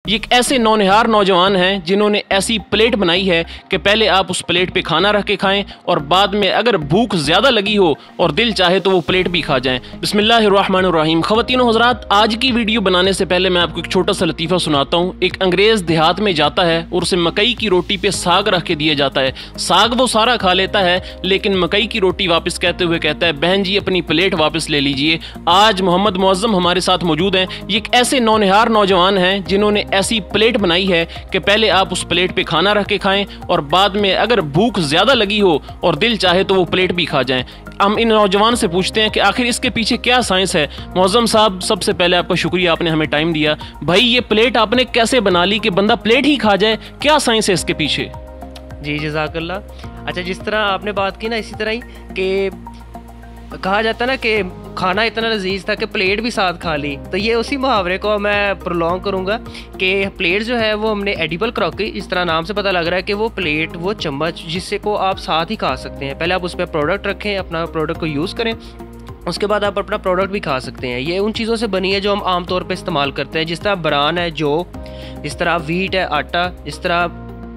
ये एक ऐसे नौनिहार नौजवान हैं जिन्होंने ऐसी प्लेट बनाई है कि पहले आप उस प्लेट पे खाना रख के खाएं और बाद में अगर भूख ज़्यादा लगी हो और दिल चाहे तो वो प्लेट भी खा जाएं। बिस्मिल्लाहिर्रहमानिर्रहीम। ख़वातीनो हज़रात, आज की वीडियो बनाने से पहले मैं आपको एक छोटा सा लतीफ़ा सुनाता हूँ। एक अंग्रेज़ देहात में जाता है और उसे मकई की रोटी पे साग रख के दिया जाता है। साग वो सारा खा लेता है लेकिन मकई की रोटी वापस कहते हुए कहता है, बहन जी अपनी प्लेट वापस ले लीजिए। आज मोहम्मद मुअज़्ज़म हमारे साथ मौजूद हैं। ये एक ऐसे नौनिहार नौजवान हैं जिन्होंने ऐसी प्लेट बनाई है कि पहले आप उस प्लेट पे खाना रख के खाएं और बाद में अगर भूख ज़्यादा लगी हो और दिल चाहे तो वो प्लेट भी खा जाएं। हम इन नौजवान से पूछते हैं कि आखिर इसके पीछे क्या साइंस है। मुअज़्ज़म साहब, सबसे पहले आपका शुक्रिया, आपने हमें टाइम दिया। भाई, ये प्लेट आपने कैसे बना ली कि बंदा प्लेट ही खा जाए? क्या साइंस है इसके पीछे? जी जज़ाकल्लाह। अच्छा, जिस तरह आपने बात की ना, इसी तरह ही कि कहा जाता है ना कि खाना इतना लजीज था कि प्लेट भी साथ खा ली, तो ये उसी मुहावरे को मैं प्रोलॉन्ग करूँगा कि प्लेट जो है वो हमने एडिबल क्रॉकरी, इस तरह नाम से पता लग रहा है कि वो प्लेट, वो चम्मच जिससे को आप साथ ही खा सकते हैं। पहले आप उस पर प्रोडक्ट रखें, अपना प्रोडक्ट को यूज़ करें, उसके बाद आप अपना प्रोडक्ट भी खा सकते हैं। ये उन चीज़ों से बनी है जो हम आम तौर पे इस्तेमाल करते हैं, जिस तरह ब्रान है, जौ, जिस तरह वीट है, आटा, जिस तरह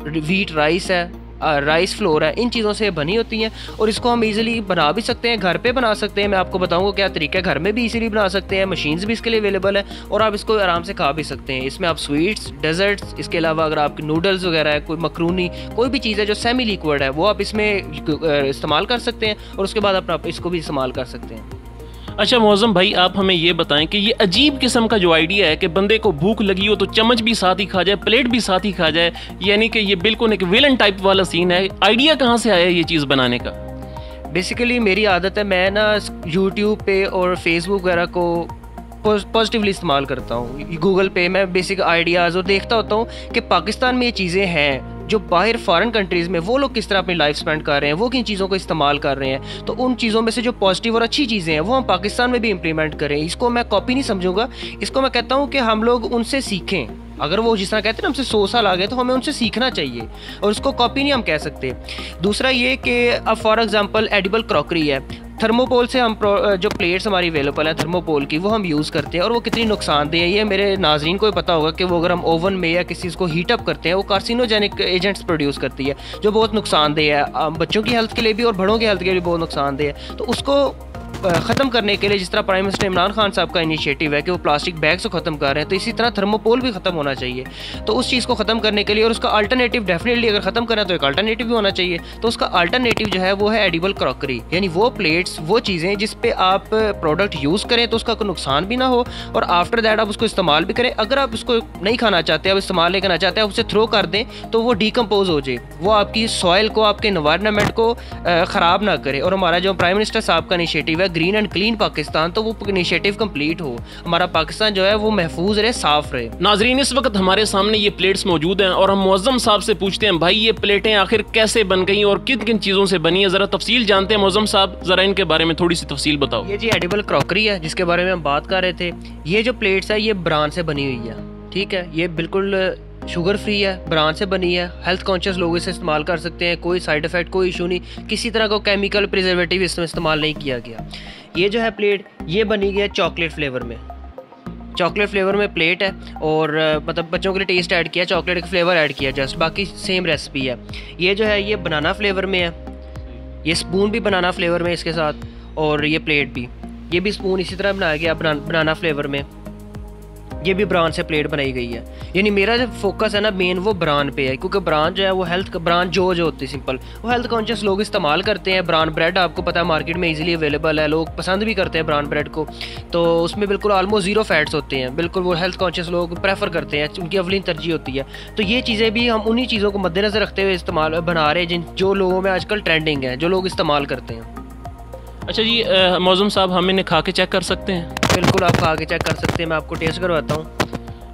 वीट राइस है, राइस फ्लोर है, इन चीज़ों से बनी होती हैं। और इसको हम इजीली बना भी सकते हैं, घर पे बना सकते हैं। मैं आपको बताऊंगा क्या तरीका है, घर में भी इजीली बना सकते हैं, मशीन्स भी इसके लिए अवेलेबल है और आप इसको आराम से खा भी सकते हैं। इसमें आप स्वीट्स, डेजर्ट्स, इसके अलावा अगर आपके नूडल्स वगैरह है, कोई मकरूनी, कोई भी चीज़ है जो सेमी लिक्विड है, वो आप इसमें इस्तेमाल कर सकते हैं और उसके बाद अपना इसको भी इस्तेमाल कर सकते हैं। अच्छा मुअज़्ज़म भाई, आप हमें ये बताएं कि ये अजीब किस्म का जो आइडिया है कि बंदे को भूख लगी हो तो चम्मच भी साथ ही खा जाए, प्लेट भी साथ ही खा जाए, यानी कि ये बिल्कुल एक विलन टाइप वाला सीन है। आइडिया कहाँ से आया ये चीज़ बनाने का? बेसिकली मेरी आदत है, मैं ना यूट्यूब पे और फेसबुक वगैरह को पॉजिटिवली इस्तेमाल करता हूँ। गूगल पे मैं बेसिक आइडियाज़ और देखता होता हूँ कि पाकिस्तान में ये चीज़ें हैं जो बाहर फॉरेन कंट्रीज़ में वो लोग किस तरह अपनी लाइफ स्पेंड कर रहे हैं, वो किन चीज़ों को इस्तेमाल कर रहे हैं। तो उन चीज़ों में से जो पॉजिटिव और अच्छी चीज़ें हैं वो हम पाकिस्तान में भी इम्प्लीमेंट करें। इसको मैं कॉपी नहीं समझूंगा, इसको मैं कहता हूँ कि हम लोग उनसे सीखें। अगर वो जिस तरह कहते हैं ना हमसे 100 साल आ गए, तो हमें उनसे सीखना चाहिए और उसको कॉपी नहीं हम कह सकते। दूसरा ये कि अब फॉर एग्जांपल एडिबल क्रॉकरी है, थर्मोपोल से हम जो प्लेट्स हमारी अवेलेबल है थर्मोपोल की, वो हम यूज़ करते हैं और वो कितनी नुकसानदेह है ये मेरे नाजरीन को पता होगा कि वो अगर हम ओवन में या किसी को हीट अप करते हैं वो कार्सिनोजेनिक एजेंट्स प्रोड्यूस करती है जो बहुत नुकसानदेह है, बच्चों की हेल्थ के लिए भी और बड़ों की हेल्थ के लिए बहुत नुकसानदेह है। तो उसको ख़त्म करने के लिए जिस तरह प्राइम मिनिस्टर इमरान खान साहब का इनिशिएटिव है कि वो प्लास्टिक बैग्स को ख़त्म कर रहे हैं, तो इसी तरह थर्मोपोल भी ख़त्म होना चाहिए। तो उस चीज़ को ख़त्म करने के लिए और उसका अल्टरनेटिव डेफिनेटली अगर ख़त्म करना है तो एक अल्टरनेटिव भी होना चाहिए। तो उसका अल्टरनेटिव जो है वो है एडिबल क्रॉकरी, यानी वो प्लेट्स, वो चीज़ें जिस पे आप प्रोडक्ट यूज़ करें तो उसका कोई नुकसान भी ना हो और आफ्टर दैट आप उसको इस्तेमाल भी करें। अगर आप उसको नहीं खाना चाहते, आप इस्तेमाल नहीं करना चाहते, आप उसे थ्रो कर दें तो वो डिकम्पोज हो जाए, वो आपकी सॉइल को, आपके एनवायरनमेंट को ख़राब ना करे। और हमारा जो प्राइम मिनिस्टर साहब का इनिशिएटिव है ग्रीन एंड क्लीन पाकिस्तान, तो वो इनिशिएटिव कंप्लीट हो, हमारा पाकिस्तान जो है वो महफूज रहे, साफ रहे। नाजरीन, इस वक्त हमारे सामने ये प्लेट्स मौजूद हैं और हम मुअज़्ज़म साहब से पूछते हैं, भाई ये प्लेटें आखिर कैसे बन गई और किन किन चीज़ों से बनी है? ज़रा तफसील जानते हैं। मुअज़्ज़म साहब, ज़रा इनके बारे में थोड़ी सी तफसील बताओ। ये जी एडिबल क्रॉकरी है जिसके बारे में हम बात कर रहे थे। ये जो प्लेट्स है ये ब्रान से बनी हुई है, ठीक है। ये बिल्कुल शुगर फ्री है, ब्रान से बनी है, हेल्थ कॉन्शियस लोग इसे इस्तेमाल कर सकते हैं, कोई साइड इफ़ेक्ट, कोई इशू नहीं, किसी तरह का केमिकल प्रिजर्वेटिव इसमें इस्तेमाल नहीं किया गया। ये जो है प्लेट, ये बनी गई है चॉकलेट फ्लेवर में, चॉकलेट फ्लेवर में प्लेट है और मतलब बच्चों के लिए टेस्ट ऐड किया, चॉकलेट का फ्लेवर ऐड किया जस्ट, बाकी सेम रेसिपी है। ये जो है ये बनाना फ्लेवर में है, ये स्पून भी बनाना फ्लेवर में इसके साथ, और ये प्लेट भी, ये भी स्पून इसी तरह बनाया गया बनाना फ्लेवर में। ये भी ब्रान से प्लेट बनाई गई है। यानी मेरा जो फोकस है ना मेन वो ब्रान पे है, क्योंकि ब्रान जो है वो हेल्थ, ब्रान जो होती है सिंपल, वो हेल्थ कॉन्शियस लोग इस्तेमाल करते हैं। ब्रान ब्रेड आपको पता है मार्केट में इजीली अवेलेबल है, लोग पसंद भी करते हैं ब्रान ब्रेड को, तो उसमें बिल्कुल ऑलमोस्ट ज़ीरो फैट्स होते हैं, बिल्कुल वो हेल्थ कॉन्शियस लोग प्रेफर करते हैं, उनकी अवलीन तरजीह होती है। तो ये चीज़ें भी हम उन्हीं चीज़ों को मद्देनज़र रखते हुए इस्तेमाल बना रहे हैं जो लोगों में आजकल ट्रेंडिंग है, जो लोग इस्तेमाल करते हैं। अच्छा जी मुअज़्ज़म साहब, हम इन्हें खा के चेक कर सकते हैं? बिल्कुल, आप खा के चेक कर सकते हैं, मैं आपको टेस्ट करवाता हूँ।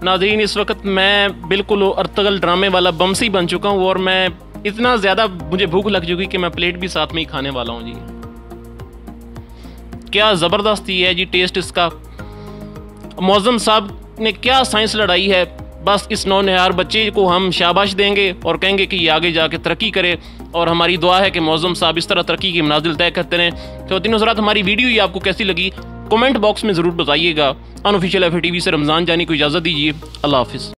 नाज़रीन, इस वक्त मैं बिल्कुल अर्तगल ड्रामे वाला बमसी बन चुका हूँ और मैं इतना ज़्यादा मुझे भूख लग चुकी कि मैं प्लेट भी साथ में ही खाने वाला हूँ जी। क्या ज़बरदस्ती है जी टेस्ट इसका। मुअज़्ज़म साहब ने क्या साइंस लड़ाई है। बस इस नौनिहार बच्चे को हम शाबाश देंगे और कहेंगे कि ये आगे जाके तरक्की करे और हमारी दुआ है कि मुअज़्ज़म साहब इस तरह तरक्की की मनाज़िल तय करते रहें। तो तीनों हज़रात, हमारी वीडियो ये आपको कैसी लगी कमेंट बॉक्स में ज़रूर बताइएगा। अनऑफिशियल FA TV से रमज़ान जानी को इजाज़त दीजिए। अल्लाह हाफ़िज़।